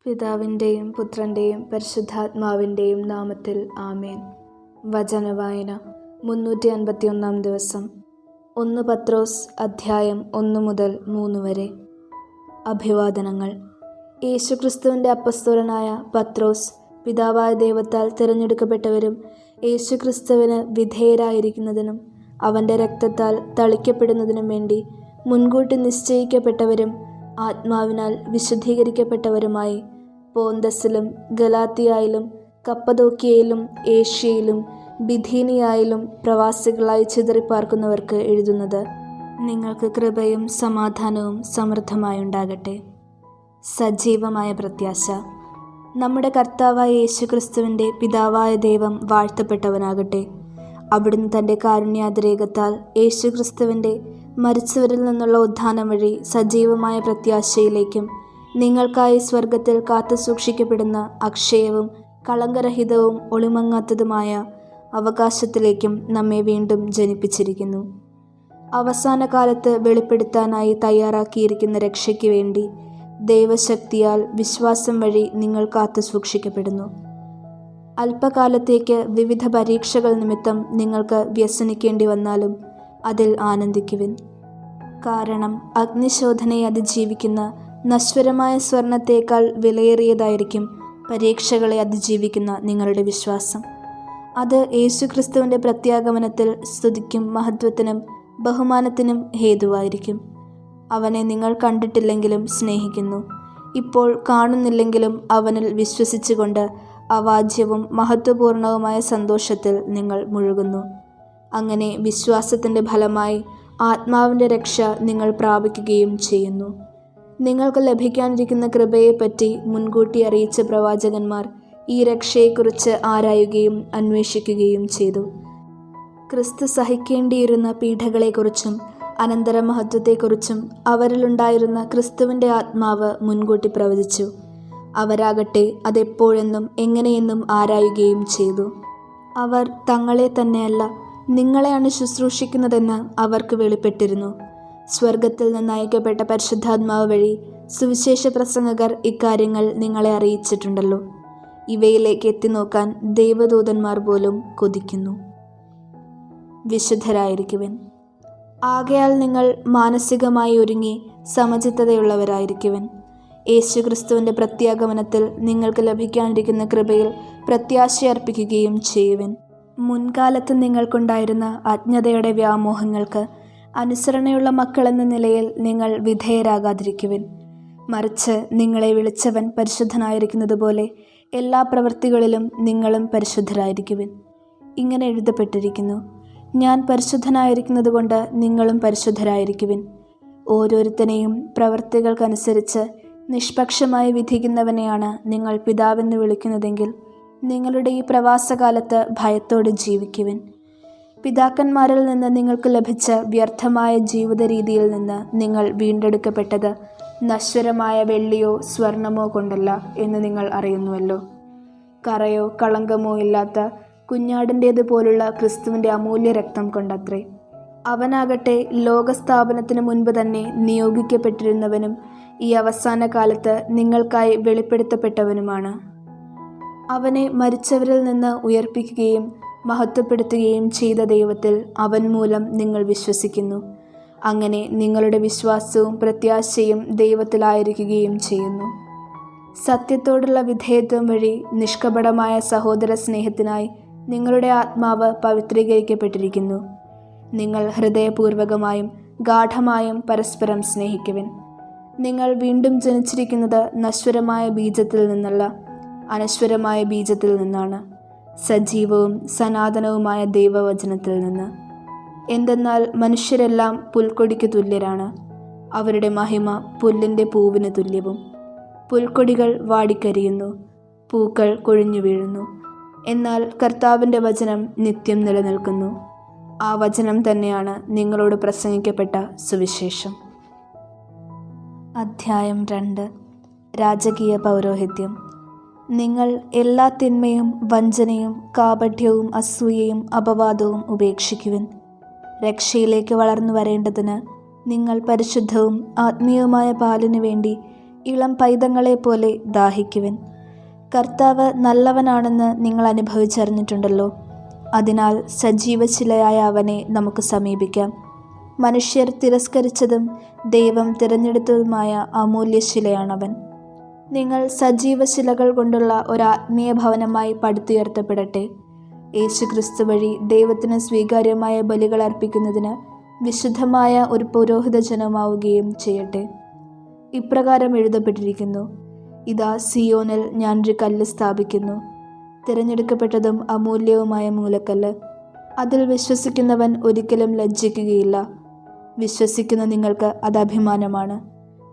പിതാവിൻ്റെയും പുത്രൻ്റെയും പരിശുദ്ധാത്മാവിൻ്റെയും നാമത്തിൽ ആമേൻ. വചനവായന 351 ദിവസം. 1 പത്രോസ് അധ്യായം 1 മുതൽ 3 വരെ. അഭിവാദനങ്ങൾ. യേശുക്രിസ്തുവിൻ്റെ അപ്പസ്തോലനായ പത്രോസ്, പിതാവായ ദൈവത്താൽ തിരഞ്ഞെടുക്കപ്പെട്ടവരും യേശുക്രിസ്തുവിന് വിധേയരായിരിക്കുന്നതിനും അവൻ്റെ രക്തത്താൽ തളിക്കപ്പെടുന്നതിനും വേണ്ടി മുൻകൂട്ടി നിശ്ചയിക്കപ്പെട്ടവരും ആത്മാവിനാൽ വിശുദ്ധീകരിക്കപ്പെട്ടവരുമായി പോന്തസിലും ഗലാത്തിയായിലും കപ്പദോക്യയിലും ഏഷ്യയിലും ബിഥീനിയായിലും പ്രവാസികളായി ചിതറിപ്പാർക്കുന്നവർക്ക് എഴുതുന്നത്: നിങ്ങൾക്ക് കൃപയും സമാധാനവും സമൃദ്ധമായുണ്ടാകട്ടെ. സജീവമായ പ്രത്യാശ. നമ്മുടെ കർത്താവായ യേശുക്രിസ്തുവിൻ്റെ പിതാവായ ദൈവം വാഴ്ത്തപ്പെട്ടവനാകട്ടെ. അവിടുന്ന് തൻ്റെ കാരുണ്യാതിരേകത്താൽ യേശുക്രിസ്തുവിൻ്റെ മരിച്ചവരിൽ നിന്നുള്ള ഉത്ഥാനം വഴി സജീവമായ പ്രത്യാശയിലേക്കും നിങ്ങൾക്കായി സ്വർഗത്തിൽ കാത്തുസൂക്ഷിക്കപ്പെടുന്ന അക്ഷയവും കളങ്കരഹിതവും ഒളിമങ്ങാത്തതുമായ അവകാശത്തിലേക്കും നമ്മെ വീണ്ടും ജനിപ്പിച്ചിരിക്കുന്നു. അവസാന കാലത്ത് വെളിപ്പെടുത്താനായി തയ്യാറാക്കിയിരിക്കുന്ന രക്ഷയ്ക്ക് വേണ്ടി ദൈവശക്തിയാൽ വിശ്വാസം വഴി നിങ്ങൾ കാത്തുസൂക്ഷിക്കപ്പെടുന്നു. അല്പകാലത്തേക്ക് വിവിധ പരീക്ഷകൾ നിമിത്തം നിങ്ങൾക്ക് വ്യസനിക്കേണ്ടി വന്നാലും അതിൽ ആനന്ദിക്കുവിൻ. കാരണം അഗ്നിശോധനയെ അതിജീവിക്കുന്ന നശ്വരമായ സ്വർണത്തേക്കാൾ വിലയേറിയതായിരിക്കും പരീക്ഷകളെ അതിജീവിക്കുന്ന നിങ്ങളുടെ വിശ്വാസം. അത് യേശുക്രിസ്തുവിൻ്റെ പ്രത്യാഗമനത്തിൽ സ്തുതിക്കും മഹത്വത്തിനും ബഹുമാനത്തിനും ഹേതുവായിരിക്കും. അവനെ നിങ്ങൾ കണ്ടിട്ടില്ലെങ്കിലും സ്നേഹിക്കുന്നു, ഇപ്പോൾ കാണുന്നില്ലെങ്കിലും അവനിൽ വിശ്വസിച്ചുകൊണ്ട് അവാച്യവും മഹത്വപൂർണവുമായ സന്തോഷത്തിൽ നിങ്ങൾ മുഴുകുന്നു. അങ്ങനെ വിശ്വാസത്തിൻ്റെ ഫലമായി ആത്മാവിൻ്റെ രക്ഷ നിങ്ങൾ പ്രാപിക്കുകയും ചെയ്യുന്നു. നിങ്ങൾക്ക് ലഭിക്കാനിരിക്കുന്ന കൃപയെപ്പറ്റി മുൻകൂട്ടി അറിയിച്ച പ്രവാചകന്മാർ ഈ രക്ഷയെക്കുറിച്ച് ആരായുകയും അന്വേഷിക്കുകയും ചെയ്തു. ക്രിസ്തു സഹിക്കേണ്ടിയിരുന്ന പീഡകളെക്കുറിച്ചും അനന്തര മഹത്വത്തെക്കുറിച്ചും അവരിലുണ്ടായിരുന്ന ക്രിസ്തുവിൻ്റെ ആത്മാവ് മുൻകൂട്ടി പ്രവചിച്ചു. അവരാകട്ടെ അതെപ്പോഴെന്നും എങ്ങനെയെന്നും ആരായുകയും ചെയ്തു. അവർ തങ്ങളെ തന്നെയല്ല, നിങ്ങളെയാണ് ശുശ്രൂഷിക്കുന്നതെന്ന് അവർക്ക് വെളിപ്പെട്ടിരുന്നു. സ്വർഗത്തിൽ നിന്ന് അയക്കപ്പെട്ട പരിശുദ്ധാത്മാവ് വഴി സുവിശേഷ പ്രസംഗകർ ഇക്കാര്യങ്ങൾ നിങ്ങളെ അറിയിച്ചിട്ടുണ്ടല്ലോ. ഇവയിലേക്ക് എത്തിനോക്കാൻ ദൈവദൂതന്മാർ പോലും കൊതിക്കുന്നു. വിശുദ്ധരായിരിക്കുവിൻ. ആകയാൽ നിങ്ങൾ മാനസികമായി ഒരുങ്ങി സമചിത്തതയുള്ളവരായിരിക്കുവിൻ. യേശുക്രിസ്തുവിൻ്റെ പ്രത്യാഗമനത്തിൽ നിങ്ങൾക്ക് ലഭിക്കാനിരിക്കുന്ന കൃപയിൽ പ്രത്യാശയർപ്പിക്കുകയും ചെയ്യുവിൻ. മുൻകാലത്ത് നിങ്ങൾക്കുണ്ടായിരുന്ന അജ്ഞതയുടെ വ്യാമോഹങ്ങൾക്ക് അനുസരണയുള്ള മക്കളെന്ന നിലയിൽ നിങ്ങൾ വിധേയരാകാതിരിക്കുവിൻ. മറിച്ച് നിങ്ങളെ വിളിച്ചവൻ പരിശുദ്ധനായിരിക്കുന്നത് പോലെ എല്ലാ പ്രവൃത്തികളിലും നിങ്ങളും പരിശുദ്ധരായിരിക്കുവിൻ. ഇങ്ങനെ എഴുതപ്പെട്ടിരിക്കുന്നു: ഞാൻ പരിശുദ്ധനായിരിക്കുന്നത് കൊണ്ട് നിങ്ങളും പരിശുദ്ധരായിരിക്കുവിൻ. ഓരോരുത്തനെയും പ്രവൃത്തികൾക്കനുസരിച്ച് നിഷ്പക്ഷമായി വിധിക്കുന്നവനെയാണ് നിങ്ങൾ പിതാവെന്ന് വിളിക്കുന്നതെങ്കിൽ നിങ്ങളുടെ ഈ പ്രവാസകാലത്ത് ഭയത്തോടെ ജീവിക്കുവിൻ. പിതാക്കന്മാരിൽ നിന്ന് നിങ്ങൾക്ക് ലഭിച്ച വ്യർത്ഥമായ ജീവിത രീതിയിൽ നിന്ന് നിങ്ങൾ വീണ്ടെടുക്കപ്പെട്ടത് നശ്വരമായ വെള്ളിയോ സ്വർണമോ കൊണ്ടല്ല എന്ന് നിങ്ങൾ അറിയുന്നുവല്ലോ. കറയോ കളങ്കമോ ഇല്ലാത്ത കുഞ്ഞാടിൻ്റേതുപോലുള്ള ക്രിസ്തുവിൻ്റെ അമൂല്യ രക്തം കൊണ്ടത്രേ. അവനാകട്ടെ ലോകസ്ഥാപനത്തിന് മുൻപ് തന്നെ നിയോഗിക്കപ്പെട്ടിരുന്നവനും ഈ അവസാന കാലത്ത് നിങ്ങൾക്കായി വെളിപ്പെടുത്തപ്പെട്ടവനുമാണ്. അവനെ മരിച്ചവരിൽ നിന്ന് ഉയർപ്പിക്കുകയും മഹത്വപ്പെടുത്തുകയും ചെയ്ത ദൈവത്തിൽ അവൻ മൂലം നിങ്ങൾ വിശ്വസിക്കുന്നു. അങ്ങനെ നിങ്ങളുടെ വിശ്വാസവും പ്രത്യാശയും ദൈവത്തിലായിരിക്കുകയും ചെയ്യുന്നു. സത്യത്തോടുള്ള വിധേയത്വം വഴി നിഷ്കപടമായ സഹോദര സ്നേഹത്തിനായി നിങ്ങളുടെ ആത്മാവ് പവിത്രീകരിക്കപ്പെട്ടിരിക്കുന്നു. നിങ്ങൾ ഹൃദയപൂർവകമായും ഗാഢമായും പരസ്പരം സ്നേഹിക്കുവിൻ. നിങ്ങൾ വീണ്ടും ജനിച്ചിരിക്കുന്നത് നശ്വരമായ ബീജത്തിൽ നിന്നല്ല, അനശ്വരമായ ബീജത്തിൽ നിന്നാണ്, സജീവവും സനാതനവുമായ ദൈവവചനത്തിൽ നിന്ന്. എന്തെന്നാൽ മനുഷ്യരെല്ലാം പുൽക്കൊടിക്ക് തുല്യരാണ്. അവരുടെ മഹിമ പുല്ലിൻ്റെ പൂവിന് തുല്യവും. പുൽക്കൊടികൾ വാടിക്കരിയുന്നു, പൂക്കൾ കൊഴിഞ്ഞു വീഴുന്നു. എന്നാൽ കർത്താവിൻ്റെ വചനം നിത്യം നിലനിൽക്കുന്നു. ആ വചനം തന്നെയാണ് നിങ്ങളോട് പ്രസംഗിക്കപ്പെട്ട സുവിശേഷം. അധ്യായം 2. രാജകീയ പൗരോഹിത്യം. നിങ്ങൾ എല്ലാ തിന്മയും വഞ്ചനയും കാപട്യവും അസൂയയും അപവാദവും ഉപേക്ഷിക്കുവിൻ. രക്ഷയിലേക്ക് വളർന്നു വരേണ്ടതിന് നിങ്ങൾ പരിശുദ്ധവും ആത്മീയവുമായ പാലിനു വേണ്ടി ഇളം പൈതങ്ങളെ പോലെ ദാഹിക്കുവിൻ. കർത്താവ് നല്ലവനാണെന്ന് നിങ്ങൾ അനുഭവിച്ചറിഞ്ഞിട്ടുണ്ടല്ലോ. അതിനാൽ സജീവശിലയായ അവനെ നമുക്ക് സമീപിക്കാം. മനുഷ്യർ തിരസ്കരിച്ചതും ദൈവം തിരഞ്ഞെടുത്തതുമായ അമൂല്യശിലയാണവൻ. നിങ്ങൾ സജീവശിലകൾ കൊണ്ടുള്ള ഒരാത്മീയ ഭവനമായി പടുത്തുയർത്തപ്പെടട്ടെ. യേശുക്രിസ്തു വഴി ദൈവത്തിന് സ്വീകാര്യമായ ബലികൾ അർപ്പിക്കുന്നതിന് വിശുദ്ധമായ ഒരു പുരോഹിത ജനമാവുകയും ചെയ്യട്ടെ. ഇപ്രകാരം എഴുതപ്പെട്ടിരിക്കുന്നു: ഇതാ സിയോനിൽ ഞാനൊരു കല്ല് സ്ഥാപിക്കുന്നു, തിരഞ്ഞെടുക്കപ്പെട്ടതും അമൂല്യവുമായ മൂലക്കല്ല്. അതിൽ വിശ്വസിക്കുന്നവൻ ഒരിക്കലും ലജ്ജിക്കുകയില്ല. വിശ്വസിക്കുന്ന നിങ്ങൾക്ക് അത് അഭിമാനമാണ്.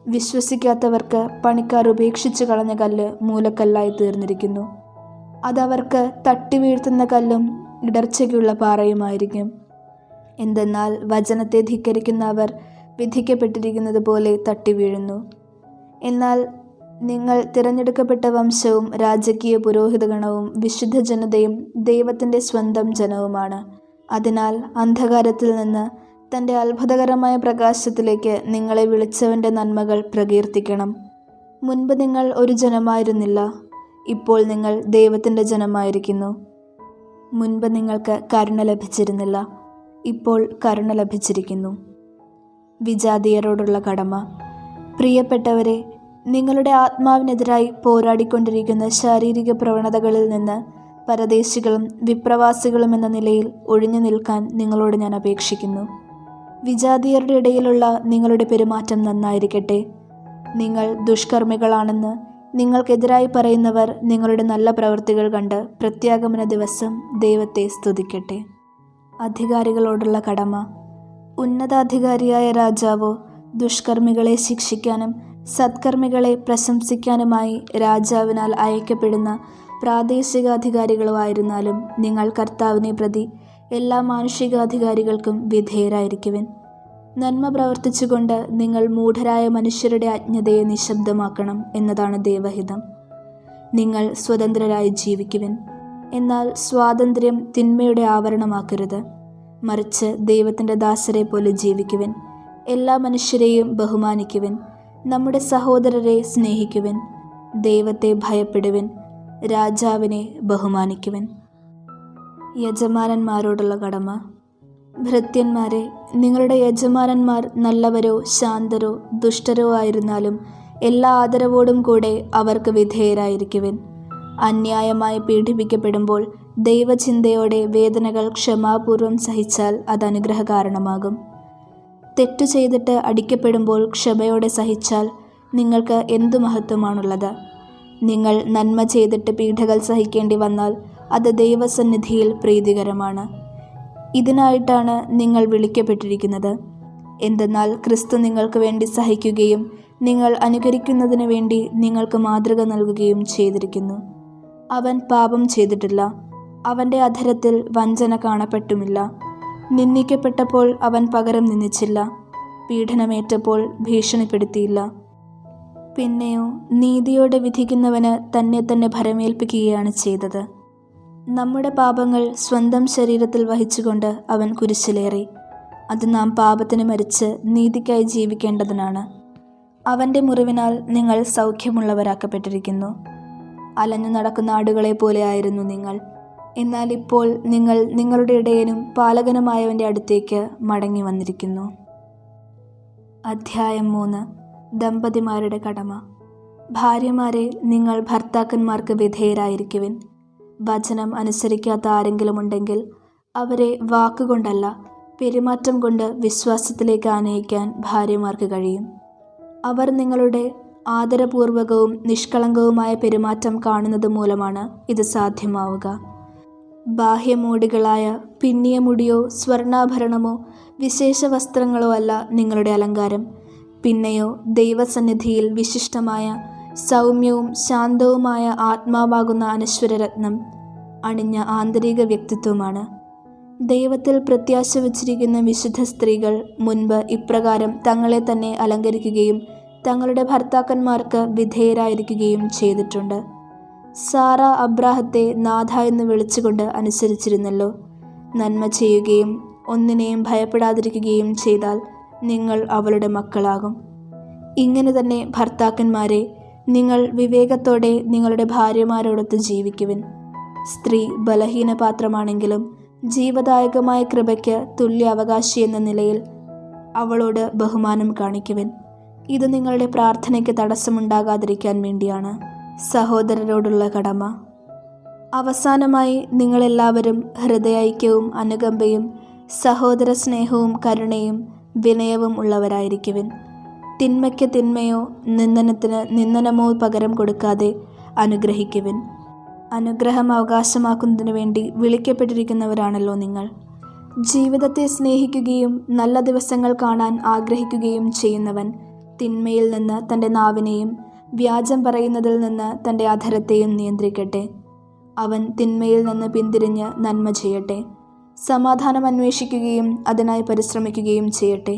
വിശ്വസിക്കാത്തവർക്ക് പണിക്കാർ ഉപേക്ഷിച്ചു കളഞ്ഞ കല്ല് മൂലക്കല്ലായി തീർന്നിരിക്കുന്നു. അതവർക്ക് തട്ടി വീഴ്ത്തുന്ന കല്ലും ഇടർച്ചയ്ക്കുള്ള പാറയുമായിരിക്കും. എന്തെന്നാൽ വചനത്തെ ധിക്കരിക്കുന്ന അവർ വിധിക്കപ്പെട്ടിരിക്കുന്നത് പോലെ തട്ടി വീഴുന്നു. എന്നാൽ നിങ്ങൾ തിരഞ്ഞെടുക്കപ്പെട്ട വംശവും രാജകീയ പുരോഹിതഗണവും വിശുദ്ധ ജനതയും ദൈവത്തിൻ്റെ സ്വന്തം ജനവുമാണ്. അതിനാൽ അന്ധകാരത്തിൽ നിന്ന് തൻ്റെ അത്ഭുതകരമായ പ്രകാശത്തിലേക്ക് നിങ്ങളെ വിളിച്ചവൻ്റെ നന്മകൾ പ്രകീർത്തിക്കണം. മുൻപ് നിങ്ങൾ ഒരു ജനമായിരുന്നില്ല, ഇപ്പോൾ നിങ്ങൾ ദൈവത്തിൻ്റെ ജനമായിരിക്കുന്നു. മുൻപ് നിങ്ങൾക്ക് കരുണ ലഭിച്ചിരുന്നില്ല, ഇപ്പോൾ കരുണ ലഭിച്ചിരിക്കുന്നു. വിജാതീയരോടുള്ള കടമ. പ്രിയപ്പെട്ടവരെ, നിങ്ങളുടെ ആത്മാവിനെതിരായി പോരാടിക്കൊണ്ടിരിക്കുന്ന ശാരീരിക പ്രവണതകളിൽ നിന്ന് പരദേശികളും വിപ്രവാസികളും എന്ന നിലയിൽ ഒഴിഞ്ഞു നിൽക്കാൻ നിങ്ങളോട് ഞാൻ അപേക്ഷിക്കുന്നു. വിജാതീയരുടെ ഇടയിലുള്ള നിങ്ങളുടെ പെരുമാറ്റം നന്നായിരിക്കട്ടെ. നിങ്ങൾ ദുഷ്കർമ്മികളാണെന്ന് നിങ്ങൾക്കെതിരായി പറയുന്നവർ നിങ്ങളുടെ നല്ല പ്രവൃത്തികൾ കണ്ട് പ്രത്യാഗമന ദിവസം ദൈവത്തെ സ്തുതിക്കട്ടെ. അധികാരികളോടുള്ള കടമ. ഉന്നതാധികാരിയായ രാജാവോ ദുഷ്കർമ്മികളെ ശിക്ഷിക്കാനും സത്കർമ്മികളെ പ്രശംസിക്കാനുമായി രാജാവിനാൽ അയക്കപ്പെടുന്ന പ്രാദേശികാധികാരികളോ ആയിരുന്നാലും നിങ്ങൾ കർത്താവിനെ പ്രതി എല്ലാ മാനുഷികാധികാരികൾക്കും വിധേയരായിരിക്കുവിൻ. നന്മ പ്രവർത്തിച്ചുകൊണ്ട് നിങ്ങൾ മൂഢരായ മനുഷ്യരുടെ അജ്ഞതയെ നിശബ്ദമാക്കണം എന്നതാണ് ദൈവഹിതം. നിങ്ങൾ സ്വതന്ത്രരായി ജീവിക്കുവിൻ. എന്നാൽ സ്വാതന്ത്ര്യം തിന്മയുടെ ആവരണമാക്കരുത്. മറിച്ച് ദൈവത്തിൻ്റെ ദാസരെ പോലെ ജീവിക്കുവിൻ. എല്ലാ മനുഷ്യരെയും ബഹുമാനിക്കുവിൻ. നമ്മുടെ സഹോദരരെ സ്നേഹിക്കുവിൻ. ദൈവത്തെ ഭയപ്പെടുവിൻ. രാജാവിനെ ബഹുമാനിക്കുവിൻ. യജമാനന്മാരോടുള്ള കടമ. ഭൃത്യന്മാരെ, നിങ്ങളുടെ യജമാനന്മാർ നല്ലവരോ ശാന്തരോ ദുഷ്ടരോ ആയിരുന്നാലും എല്ലാ ആദരവോടും കൂടെ അവർക്ക് വിധേയരായിരിക്കുവിൻ. അന്യായമായി പീഡിപ്പിക്കപ്പെടുമ്പോൾ ദൈവചിന്തയോടെ വേദനകൾ ക്ഷമാപൂർവം സഹിച്ചാൽ അത് അനുഗ്രഹ കാരണമാകും. തെറ്റു ചെയ്തിട്ട് അടിക്കപ്പെടുമ്പോൾ ക്ഷമയോടെ സഹിച്ചാൽ നിങ്ങൾക്ക് എന്തു മഹത്വമാണുള്ളത്? നിങ്ങൾ നന്മ ചെയ്തിട്ട് പീഡകൾ സഹിക്കേണ്ടി വന്നാൽ അത് ദൈവസന്നിധിയിൽ പ്രീതികരമാണ്. ഇതിനായിട്ടാണ് നിങ്ങൾ വിളിക്കപ്പെട്ടിരിക്കുന്നത്. എന്തെന്നാൽ ക്രിസ്തു നിങ്ങൾക്ക് വേണ്ടി സഹിക്കുകയും നിങ്ങൾ അനുകരിക്കുന്നതിന് വേണ്ടി നിങ്ങൾക്ക് മാതൃക നൽകുകയും ചെയ്തിരിക്കുന്നു. അവൻ പാപം ചെയ്തിട്ടില്ല, അവൻ്റെ അധരത്തിൽ വഞ്ചന കാണപ്പെട്ടുമില്ല. നിന്ദിക്കപ്പെട്ടപ്പോൾ അവൻ പകരം നിന്ദിച്ചില്ല, പീഡനമേറ്റപ്പോൾ ഭീഷണിപ്പെടുത്തിയില്ല. പിന്നെയോ നീതിയോടെ വിധിക്കുന്നവന് തന്നെ തന്നെ ഭരമേൽപ്പിക്കുകയാണ് ചെയ്തത്. നമ്മുടെ പാപങ്ങൾ സ്വന്തം ശരീരത്തിൽ വഹിച്ചുകൊണ്ട് അവൻ കുരിശിലേറി. അത് നാം പാപത്തിന് മരിച്ച് നീതിക്കായി ജീവിക്കേണ്ടതിനാണ്. അവൻ്റെ മുറിവിനാൽ നിങ്ങൾ സൗഖ്യമുള്ളവരാക്കപ്പെട്ടിരിക്കുന്നു. അലഞ്ഞു നടക്കുന്ന ആടുകളെ പോലെ ആയിരുന്നു നിങ്ങൾ. എന്നാൽ ഇപ്പോൾ നിങ്ങൾ നിങ്ങളുടെ ഇടയനും പാലകനുമായവൻ്റെ അടുത്തേക്ക് മടങ്ങി വന്നിരിക്കുന്നു. അധ്യായം 3. ദമ്പതിമാരുടെ കടമ. ഭാര്യമാരെ, നിങ്ങൾ ഭർത്താക്കന്മാർക്ക് വിധേയരായിരിക്കുവിൻ. വചനം അനുസരിക്കാത്ത ആരെങ്കിലും ഉണ്ടെങ്കിൽ അവരെ വാക്കുകൊണ്ടല്ല പെരുമാറ്റം കൊണ്ട് വിശ്വാസത്തിലേക്ക് ആനയിക്കാൻ ഭാര്യമാർക്ക് കഴിയും. അവർ നിങ്ങളുടെ ആദരപൂർവകവും നിഷ്കളങ്കവുമായ പെരുമാറ്റം കാണുന്നത് മൂലമാണ് ഇത് സാധ്യമാവുക. ബാഹ്യമോടികളായ പിന്നിയ മുടിയോ സ്വർണ്ണാഭരണമോ വിശേഷ വസ്ത്രങ്ങളോ അല്ല നിങ്ങളുടെ അലങ്കാരം. പിന്നെയോ ദൈവസന്നിധിയിൽ വിശിഷ്ടമായ സൗമ്യവും ശാന്തവുമായ ആത്മാവാകുന്ന അനശ്വരരത്നം അണിഞ്ഞ ആന്തരിക വ്യക്തിത്വമാണ്. ദൈവത്തിൽ പ്രത്യാശ വച്ചിരിക്കുന്ന വിശുദ്ധ സ്ത്രീകൾ മുൻപ് ഇപ്രകാരം തങ്ങളെ തന്നെ അലങ്കരിക്കുകയും തങ്ങളുടെ ഭർത്താക്കന്മാർക്ക് വിധേയരായിരിക്കുകയും ചെയ്തിട്ടുണ്ട്. സാറ അബ്രാഹത്തെ നാഥ എന്ന് വിളിച്ചുകൊണ്ട് അനുസരിച്ചിരുന്നല്ലോ. നന്മ ചെയ്യുകയും ഒന്നിനെയും ഭയപ്പെടാതിരിക്കുകയും ചെയ്താൽ നിങ്ങൾ അവളുടെ മക്കളാകും. ഇങ്ങനെ തന്നെ ഭർത്താക്കന്മാരെ, നിങ്ങൾ വിവേകത്തോടെ നിങ്ങളുടെ ഭാര്യമാരോടൊത്ത് ജീവിക്കുവിൻ. സ്ത്രീ ബലഹീന പാത്രമാണെങ്കിലും ജീവദായകമായ കൃപയ്ക്ക് തുല്യ അവകാശി എന്ന നിലയിൽ അവളോട് ബഹുമാനം കാണിക്കുവിൻ. ഇത് നിങ്ങളുടെ പ്രാർത്ഥനയ്ക്ക് തടസ്സമുണ്ടാകാതിരിക്കാൻ വേണ്ടിയാണ്. സഹോദരരോടുള്ള കടമ. അവസാനമായി, നിങ്ങളെല്ലാവരും ഹൃദയൈക്യവും അനുകമ്പയും സഹോദര സ്നേഹവും കരുണയും വിനയവും ഉള്ളവരായിരിക്കുവിൻ. തിന്മയ്ക്ക് തിന്മയോ നിന്ദനത്തിന് നിന്ദനമോ പകരം കൊടുക്കാതെ അനുഗ്രഹിക്കുവിൻ. അനുഗ്രഹം അവകാശമാക്കുന്നതിനു വേണ്ടി വിളിക്കപ്പെട്ടിരിക്കുന്നവരാണല്ലോ നിങ്ങൾ. ജീവിതത്തെ സ്നേഹിക്കുകയും നല്ല ദിവസങ്ങൾ കാണാൻ ആഗ്രഹിക്കുകയും ചെയ്യുന്നവൻ തിന്മയിൽ നിന്ന് തൻ്റെ നാവിനെയും വ്യാജം പറയുന്നതിൽ നിന്ന് തൻ്റെ അധരത്തെയും നിയന്ത്രിക്കട്ടെ. അവൻ തിന്മയിൽ നിന്ന് പിന്തിരിഞ്ഞ് നന്മ ചെയ്യട്ടെ. സമാധാനം അന്വേഷിക്കുകയും അതിനായി പരിശ്രമിക്കുകയും ചെയ്യട്ടെ.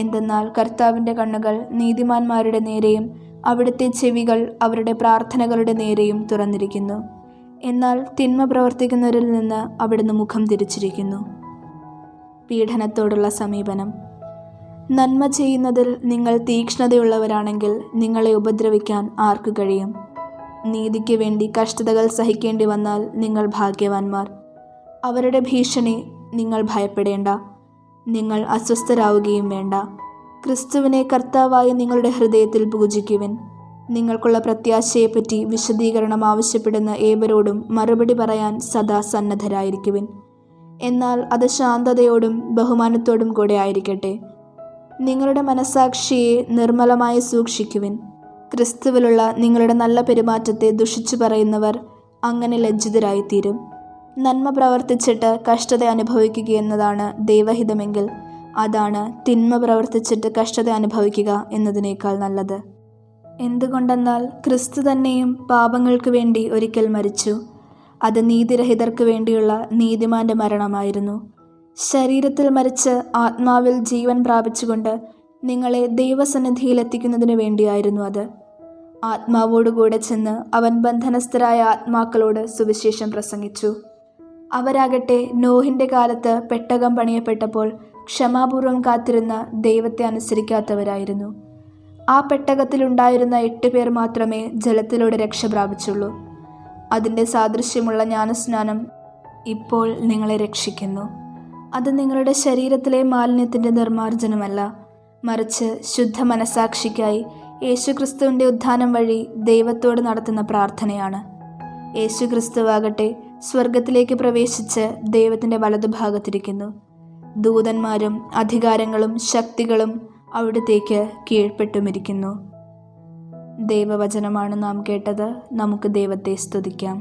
എന്തെന്നാൽ കർത്താവിൻ്റെ കണ്ണുകൾ നീതിമാന്മാരുടെ നേരെയും അവിടുത്തെ ചെവികൾ അവരുടെ പ്രാർത്ഥനകളുടെ നേരെയും തുറന്നിരിക്കുന്നു. എന്നാൽ തിന്മ പ്രവർത്തിക്കുന്നവരിൽ നിന്ന് അവിടുന്ന് മുഖം തിരിച്ചിരിക്കുന്നു. പീഡനത്തോടുള്ള സമീപനം. നന്മ ചെയ്യുന്നതിൽ നിങ്ങൾ തീക്ഷ്ണതയുള്ളവരാണെങ്കിൽ നിങ്ങളെ ഉപദ്രവിക്കാൻ ആർക്കു കഴിയും? നീതിക്ക് വേണ്ടി കഷ്ടതകൾ സഹിക്കേണ്ടി വന്നാൽ നിങ്ങൾ ഭാഗ്യവാന്മാർ. അവരുടെ ഭീഷണി നിങ്ങൾ ഭയപ്പെടേണ്ട. നിങ്ങൾ അസ്വസ്ഥരാവുകയും വേണ്ട. ക്രിസ്തുവിനെ കർത്താവായി നിങ്ങളുടെ ഹൃദയത്തിൽ പൂജിക്കുവിൻ. നിങ്ങൾക്കുള്ള പ്രത്യാശയെപ്പറ്റി വിശദീകരണം ആവശ്യപ്പെടുന്ന ഏവരോടും മറുപടി പറയാൻ സദാ സന്നദ്ധരായിരിക്കുവിൻ. എന്നാൽ അത് ശാന്തതയോടും ബഹുമാനത്തോടും കൂടെ ആയിരിക്കട്ടെ. നിങ്ങളുടെ മനസ്സാക്ഷിയെ നിർമ്മലമായി സൂക്ഷിക്കുവിൻ. ക്രിസ്തുവിലുള്ള നിങ്ങളുടെ നല്ല പെരുമാറ്റത്തെ ദുഷിച്ചു പറയുന്നവർ അങ്ങനെ ലജ്ജിതരായിത്തീരും. നന്മ പ്രവർത്തിച്ചിട്ട് കഷ്ടത അനുഭവിക്കുക എന്നതാണ് ദൈവഹിതമെങ്കിൽ അതാണ് തിന്മ പ്രവർത്തിച്ചിട്ട് കഷ്ടത അനുഭവിക്കുക എന്നതിനേക്കാൾ നല്ലത്. എന്തുകൊണ്ടെന്നാൽ ക്രിസ്തു തന്നെയും പാപങ്ങൾക്ക് വേണ്ടി ഒരിക്കൽ മരിച്ചു. അത് നീതിരഹിതർക്ക് വേണ്ടിയുള്ള നീതിമാന്റെ മരണമായിരുന്നു. ശരീരത്തിൽ മരിച്ച് ആത്മാവിൽ ജീവൻ പ്രാപിച്ചുകൊണ്ട് നിങ്ങളെ ദൈവസന്നിധിയിൽ എത്തിക്കുന്നതിന് വേണ്ടിയായിരുന്നു അത്. ആത്മാവോടുകൂടെ ചെന്ന് അവൻ ബന്ധനസ്ഥരായ ആത്മാക്കളോട് സുവിശേഷം പ്രസംഗിച്ചു. അവരാകട്ടെ നോഹിൻ്റെ കാലത്ത് പെട്ടകം പണിയപ്പെട്ടപ്പോൾ ക്ഷമാപൂർവം കാത്തിരുന്ന ദൈവത്തെ അനുസരിക്കാത്തവരായിരുന്നു. ആ പെട്ടകത്തിലുണ്ടായിരുന്ന 8 പേർ മാത്രമേ ജലത്തിലൂടെ രക്ഷ പ്രാപിച്ചുള്ളൂ. അതിൻ്റെ സാദൃശ്യമുള്ള ജ്ഞാനസ്നാനം ഇപ്പോൾ നിങ്ങളെ രക്ഷിക്കുന്നു. അത് നിങ്ങളുടെ ശരീരത്തിലെ മാലിന്യത്തിൻ്റെ നിർമ്മാർജ്ജനമല്ല, മറിച്ച് ശുദ്ധ മനസാക്ഷിക്കായി യേശുക്രിസ്തുവിൻ്റെ ഉത്ഥാനം വഴി ദൈവത്തോട് നടത്തുന്ന പ്രാർത്ഥനയാണ്. യേശുക്രിസ്തുവാകട്ടെ സ്വർഗത്തിലേക്ക് പ്രവേശിച്ച് ദൈവത്തിൻ്റെ വലതുഭാഗത്തിരിക്കുന്നു. ദൂതന്മാരും അധികാരങ്ങളും ശക്തികളും അവിടത്തേക്ക് കീഴ്പ്പെട്ടുമിരിക്കുന്നു. ദൈവവചനമാണ് നാം കേട്ടത്. നമുക്ക് ദൈവത്തെ സ്തുതിക്കാം.